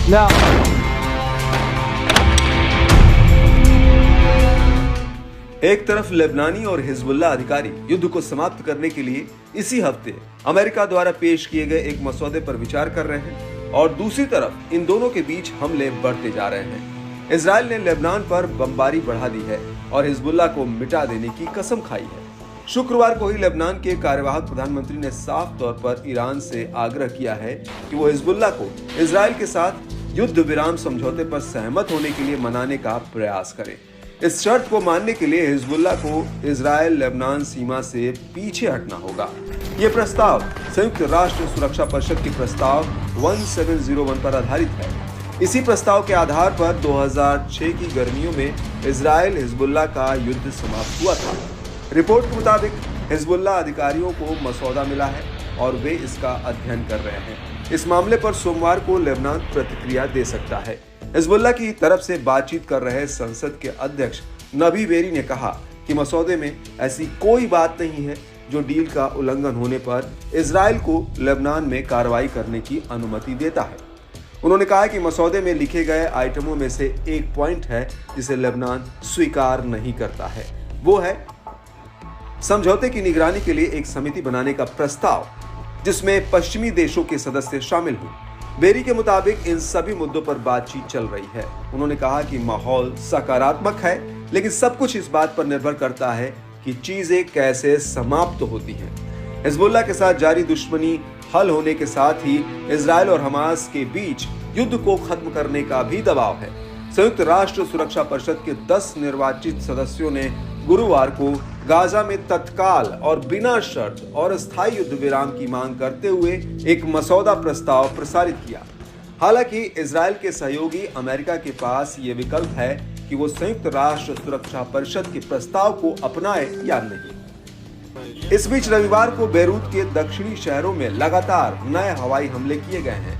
एक तरफ लेबनानी और हिजबुल्लाह अधिकारी युद्ध को समाप्त करने के लिए इसी हफ्ते अमेरिका द्वारा पेश किए गए एक मसौदे पर विचार कर रहे हैं और दूसरी तरफ इन दोनों के बीच हमले बढ़ते जा रहे हैं। इजराइल ने लेबनान पर बमबारी बढ़ा दी है और हिजबुल्लाह को मिटा देने की कसम खाई है। शुक्रवार को ही लेबनान के कार्यवाहक प्रधानमंत्री ने साफ तौर पर ईरान से आग्रह किया है कि वो हिजबुल्लाह को इजराइल के साथ युद्ध विराम समझौते पर सहमत होने के लिए मनाने का प्रयास करे। इस शर्त को मानने के लिए हिजबुल्लाह को इजराइल लेबनान सीमा से पीछे हटना होगा। ये प्रस्ताव संयुक्त राष्ट्र सुरक्षा परिषद के प्रस्ताव 1701 पर आधारित है। इसी प्रस्ताव के आधार पर 2006 की गर्मियों में इजराइल हिजबुल्लाह का युद्ध समाप्त हुआ था। रिपोर्ट के मुताबिक हिजबुल्लाह अधिकारियों को मसौदा मिला है और वे इसका अध्ययन कर रहे हैं। इस मामले पर सोमवार को लेबनान प्रतिक्रिया दे सकता है। हिजबुल्लाह की तरफ से बातचीत कर रहे संसद के अध्यक्ष नबी बेरी ने कहा कि मसौदे में ऐसी कोई बात नहीं है जो डील का उल्लंघन होने पर इजराइल को लेबनान में कार्रवाई करने की अनुमति देता है। उन्होंने कहा कि मसौदे में लिखे गए आइटमों में से एक पॉइंट है जिसे लेबनान स्वीकार नहीं करता है, वो है समझौते की निगरानी के लिए एक समिति बनाने का प्रस्ताव जिसमें पश्चिमी देशों के सदस्य शामिल हों। बेरी के मुताबिक इन सभी मुद्दों पर बातचीत चल रही है। उन्होंने कहा कि माहौल सकारात्मक है, लेकिन सब कुछ इस बात पर निर्भर करता है कि चीजें कैसे समाप्त होती हैं। हिजबुल्लाह के साथ जारी दुश्मनी हल होने के साथ ही इजराइल और हमास के बीच युद्ध को खत्म करने का भी दबाव है। संयुक्त राष्ट्र सुरक्षा परिषद के 10 निर्वाचित सदस्यों ने गुरुवार को गाजा में तत्काल और बिना शर्त और स्थायी युद्ध विराम की मांग करते हुए एक मसौदा प्रस्ताव प्रसारित किया। हालांकि इजराइल के सहयोगी अमेरिका के पास ये विकल्प है कि वो संयुक्त राष्ट्र सुरक्षा परिषद के प्रस्ताव को अपनाए या नहीं। इस बीच रविवार को बेरूत के दक्षिणी शहरों में लगातार नए हवाई हमले किए गए हैं।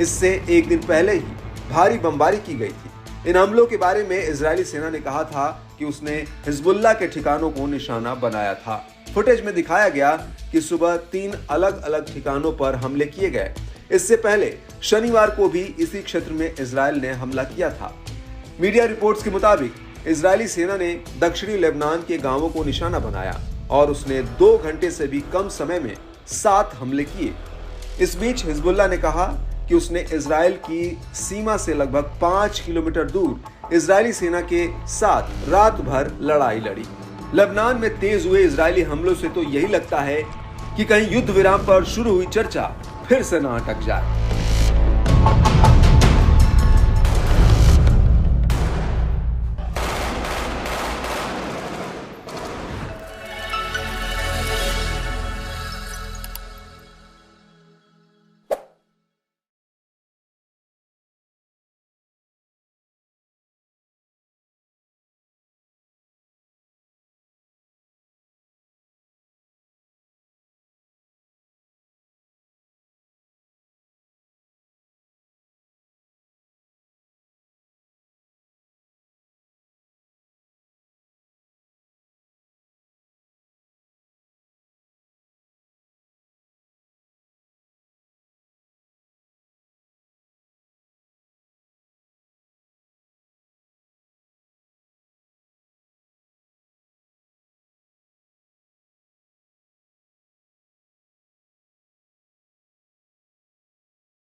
इससे एक दिन पहले ही भारी बमबारी की गई थी। इन हमलों के बारे में इजरायली सेना ने कहा था कि उसने हिजबुल्लाह के ठिकानों को निशाना बनाया था। फुटेज में दिखाया गया कि सुबह 3 अलग अलग ठिकानों पर हमले किए गए। इससे पहले शनिवार को भी इसी क्षेत्र में इजरायल ने हमला किया था। मीडिया रिपोर्ट्स के मुताबिक इजरायली सेना ने दक्षिणी लेबनान के गांवों को निशाना बनाया और उसने 2 घंटे से भी कम समय में 7 हमले किए। इस बीच हिजबुल्लाह ने कहा कि उसने इजराइल की सीमा से लगभग 5 किलोमीटर दूर इजरायली सेना के साथ रात भर लड़ाई लड़ी। लेबनान में तेज हुए इजरायली हमलों से तो यही लगता है कि कहीं युद्ध विराम पर शुरू हुई चर्चा फिर से न अटक जाए।